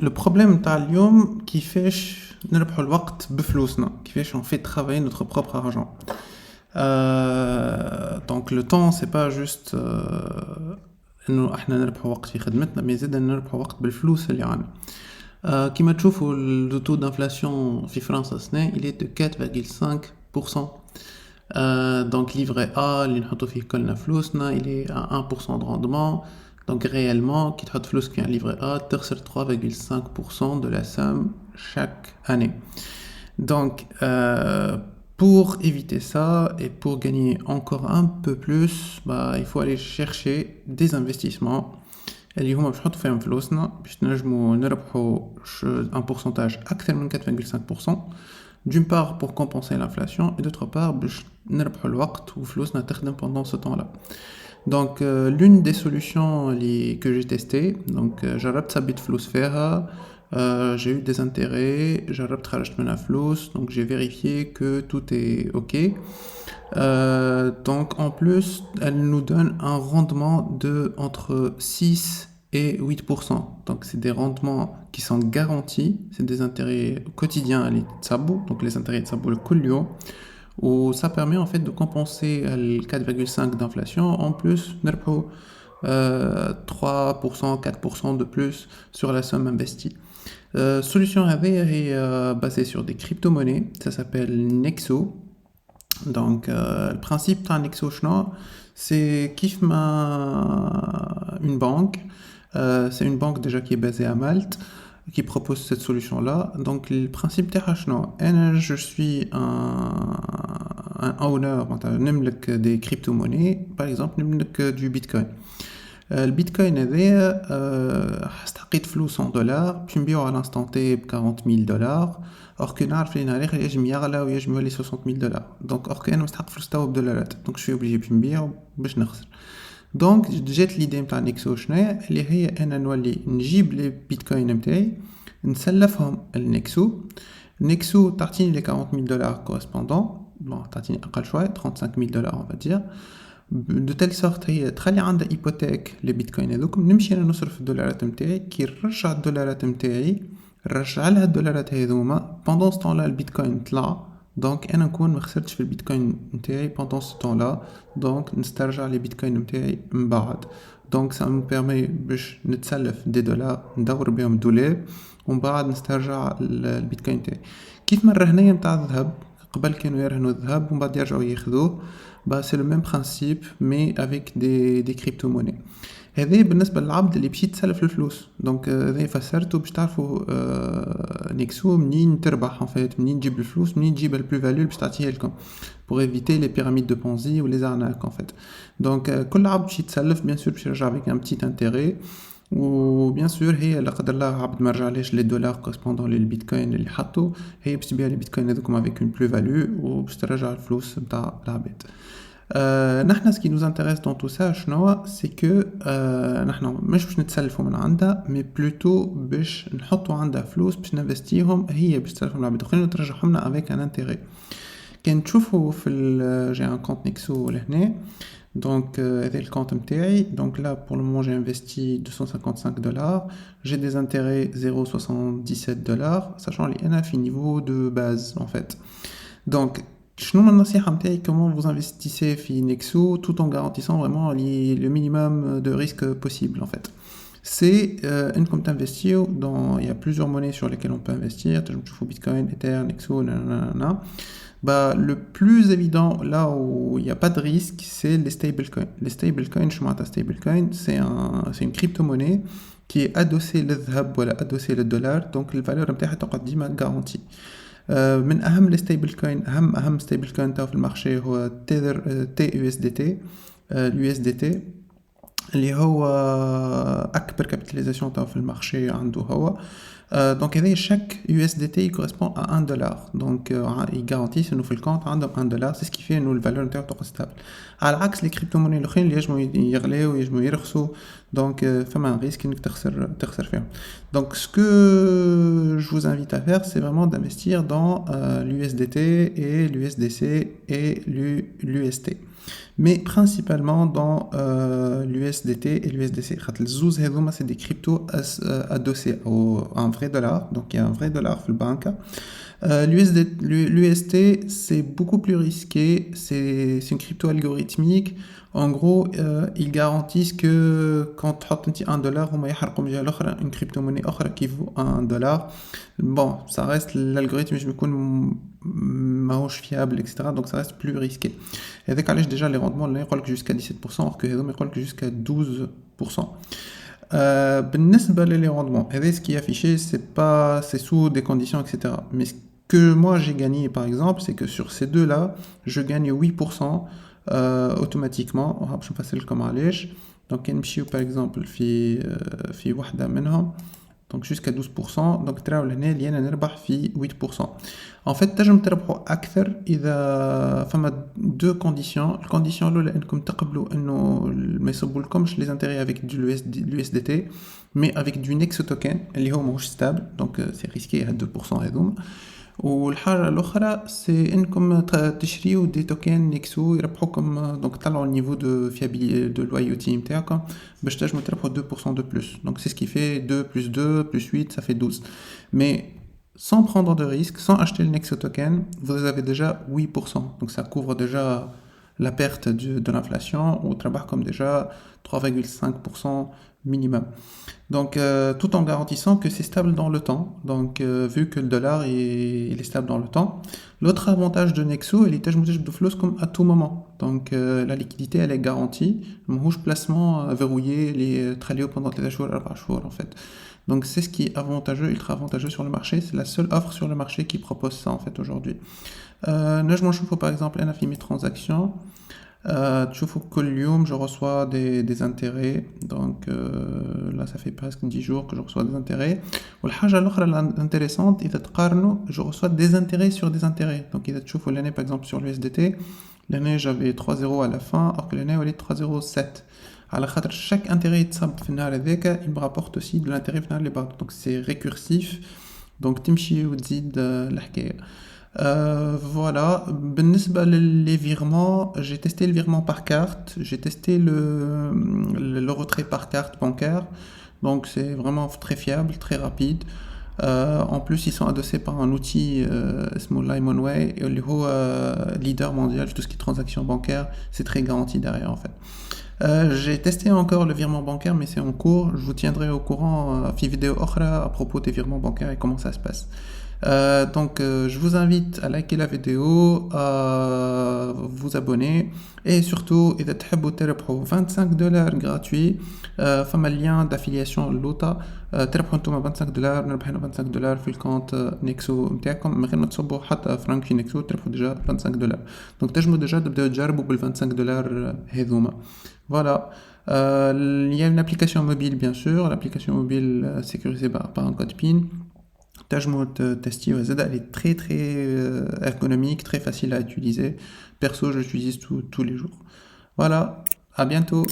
Le problème تاع اليوم كيفاش نربحوا الوقت بفلوسنا كيفاش on fait travailler notre propre argent. Donc le temps c'est pas juste انه احنا نربحوا وقت في خدمتنا مي زيد نربحوا وقت بالفلوس اللي عندنا. كيما تشوفوا le taux d'inflation في فرنسا السنة il est de 4,5%. Donc livret A اللي نحطوا فيه كلنا فلوسنا il est à 1% de rendement. Donc réellement كي تحط فلوسك في un livret A تخسر 3,5% de la somme chaque année. Donc pour éviter ça et pour gagner encore un peu plus il faut aller chercher des investissements اللي هما باش نحطوا فيهم فلوسنا باش نجموا نربحوا un pourcentage أكثر من 4,5%. D'une part pour compenser l'inflation et d'autre part باش نربحوا الوقت وفلوسنا تخدم pendant ce temps-là. Donc l'une des solutions que j'ai testées, donc جربت ثبت فلوس فيها, j'ai eu des intérêts, جربت خرجت منها فلوس, donc j'ai vérifié que tout est ok. Donc en plus, elle nous donne un rendement de entre 6 et 8%. Donc c'est des rendements qui sont garantis, c'est des intérêts quotidiens les تصبوا, donc les intérêts تصبوا كل يوم. Où ça permet en fait de compenser le 4,5 d'inflation. En plus, نربحوا 3%, 4% de plus sur la somme investie. Solution est basée sur des crypto-monnaies. Ça s'appelle Nexo. Donc, le principe d'un Nexo, c'est une banque. C'est une banque déjà qui est basée à Malte, qui propose cette solution-là. Donc, le principe je suis un owner, des crypto-monnaies, par exemple, du Bitcoin. Le Bitcoin استحقيت فلوس en dollars, puis نبيعو à l'instant T ب 40,000 dollars, or que نعرف لي نهار آخر يجم يغلى ويجم يولي 60,000 dollars. Donc, or que أنا مستحق فلوس توا بدولارات, donc je suis obligé باش نبيع باش نخسر. دونك جات ليدي نتاع نيكسو شناهي اللي هي انا نولي نجيب لي بيتكوين نتاعي نسلفهم النيكسو. نيكسو تعطيني لي 40,000 دولار كورسبوندون, بون تعطيني اقل شويه 35,000 دولار اون فادير, دو تيل سورت هي تخلي عندها ايبوتيك لي بيتكوين هذوك. نمشي انا نصرف الدولارات نتاعي, كي نرجع الدولارات نتاعي نرجع لها الدولارات هذوما. بوندون ستون لا البيتكوين طلع, دونك انا نكون ما خسرتش في البيتكوين نتاعي pendant ce temps là, دونك نسترجع لي بيتكوين نتاعي من بعد. دونك ça me permet باش نتسلف دي دولار ندور بهم دولاب ومن بعد نسترجع البيتكوين نتاعي. كيف ما الرهنيه نتاع الذهب, قبل كانوا يرهنوا الذهب ومن بعد يرجعوا ياخذوه, c'est le même principe mais avec des crypto-monnaies. هذا بالنسبه للعبد اللي باش يتسلف الفلوس. دونك هذا فسرته باش تعرفوا نيكسو منين تربح en fait, منين تجيب الفلوس, منين تجيب البلو فاليو باش تعطيها لكم, pour éviter les pyramides de Ponzi ou les arnaques en fait. Donc كل عبد باش يتسلف bien sûr باش يرجع avec un petit intérêt, و bien sûr هي لا قدر الله عبد ما رجعليش لي دولار كورسبوندون للبيتكوين اللي حطوا, هي باش تبيع لي بيتكوين هذوكم avec une plus value وباش ترجع الفلوس نتاع العباد. نحن ce qui nous intéresse dans tout ça شنو, c'est que نحن مش باش نتسلفوا من عندها, mais plutôt باش نحطوا عندها فلوس باش ننفستيهم, هي باش تسلفهم العباد اخرين وترجعهم لنا avec un intérêt. كان تشوفوا في j'ai un compte Nexo لهنا, donc هذا الكونت نتاعي. Donc là pour le moment j'ai investi 255 dollars, j'ai des intérêts 0,77 dollars, sachant les انا في niveau de base en fait. Donc شنو النصيحة نتاعي, comment vous investissez في Nexo tout en garantissant vraiment le minimum de risque possible en fait. C'est انكم تinvestir dans, il y a plusieurs monnaies sur lesquelles on peut investir, تنجم تشوفوا Bitcoin, Ether, Nexo, nanana. Le plus évident là où il n'y a pas de risque, c'est les stablecoins. Les stablecoins, je m'entends stablecoin, c'est une crypto-monnaie qui est adossée le dhab ou adossée le dollar, donc la valeur نتاعها تقعد ديما garantie. من أهم الستيبل كوين, أهم ستيبل كوين تاعو في المارشي هو TUSDT, الUSDT اللي هو أكبر كابيتاليزاسيون تاعو في المارشي عنده هو. Donc chaque USDT correspond à 1 dollar. Donc ils garantissent nous في الكونت عندهم 1 dollar, c'est ce qui fait nous le valeur نتاعو تقعد ستابل. على عكس les crypto-monnaies الاخرين اللي يجموا يغليو ويجموا يرخصوا, donc فما un risque انك تخسر فيهم. Donc ce que je vous invite à faire, c'est vraiment d'investir dans l'USDT et l'USDC et l'UST. mais principalement dans l'USDT et l'USDC. C'est des cryptos adossés à un vrai dollar, donc il y a un vrai dollar dans le banque. L'UST, c'est beaucoup plus risqué, c'est une crypto algorithmique. En gros, ils garantissent que quand tu as un dollar, une crypto-monnaie qui vaut un dollar. Bon, ça reste l'algorithme, je me connais ماهوش fiable, etc. Donc ça reste plus risqué. Et avec déjà les rendements, là, ils jusqu'à 17%, alors que les autres, ils jusqu'à 12%. بالنسبة les rendements, et ce qui est affiché, c'est sous des conditions, etc. Mais ce que moi j'ai gagné, par exemple, c'est que sur ces deux-là, je gagne 8% automatiquement. Je vais passer le comment aller. Donc, par exemple, في واحدة منهم. Donc jusqu'à 12%. Donc تراو لهنا اللي انا نربح في 8%. En fait تنجم تربحوا اكثر اذا فما deux conditions. الكونديسيون الاولى انكم تقبلوا انه ما يصبولكمش les intérêts avec du l'USDT mais avec du Nexo token اللي هو ماهوش stable. Donc c'est risqué à 2% هذوما. والحاجة الأخرى سي إنكم تشريو دي توكين نيكسو يربحوكم دونك طلعوا النيفو دو فيابيليتي دو لويالتي نتاعكم باش تنجموا تربحوا 2% de plus. Donc c'est ce qui fait 2 plus 2 plus 8 ça fait 12. Mais sans prendre de risque, sans acheter le Nexo token, vous avez déjà 8%. Donc ça couvre déjà la perte de l'inflation ou travaille comme déjà 3,5% minimum. Donc, tout en garantissant que c'est stable dans le temps. Donc, vu que le dollar il est stable dans le temps. L'autre avantage de Nexo, il est de flows comme à tout moment. Donc, la liquidité, elle est garantie. Mon rouge placement verrouillé, les tralio pendant les jours, en fait. Donc, c'est ce qui est avantageux, ultra avantageux sur le marché. C'est la seule offre sur le marché qui propose ça, en fait, aujourd'hui. Je chauffe, par exemple, un mes transactions. تشوفوا كل يوم je reçois des intérêts donc là ça fait presque 10 jours que je reçois des intérêts والحاجة الأخرى intéressante إذا تقارنوا je reçois des intérêts sur des intérêts donc إذا تشوفوا l'année par exemple sur l'USDT l'année j'avais 3,0 à la fin alors que l'année elle est 3,07 على خاطر chaque intérêt يتصب في النهار هذاك il me rapporte aussi de l'intérêt في النهار اللي بعده donc c'est récursif donc تمشي وتزيد الحكاية. Voilà. بالنسبة les virements, j'ai testé le virement par carte, j'ai testé le retrait par carte bancaire, donc c'est vraiment très fiable, très rapide. En plus, ils sont adossés par un outil Limonway, le leader mondial de tout ce qui est transactions bancaires, c'est très garanti derrière en fait. J'ai testé encore le virement bancaire, mais c'est en cours. Je vous tiendrai au courant à vidéo à propos des virements bancaires et comment ça se passe. Donc je vous invite à liker la vidéo, à vous abonner et surtout إذا تحبوا تربحوا 25 دولار gratuit فما lien d'affiliation لوطا تربحوا نتوما 25 دولار نربح هنا 25 دولار في الكونت نيكسو نتاعكم من غير ما تصبوا حتى فرانك في نيكسو تربحوا ديجا 25 دولار دونك تنجموا ديجا تبداو تجربوا بال 25 دولار هذوما. Voilà. Il y a une application mobile bien sûr, l'application mobile sécurisée par un code PIN. Tajmout Testi OZ, elle est très très ergonomique, très facile à utiliser. Perso, je l'utilise tous les jours. Voilà, à bientôt.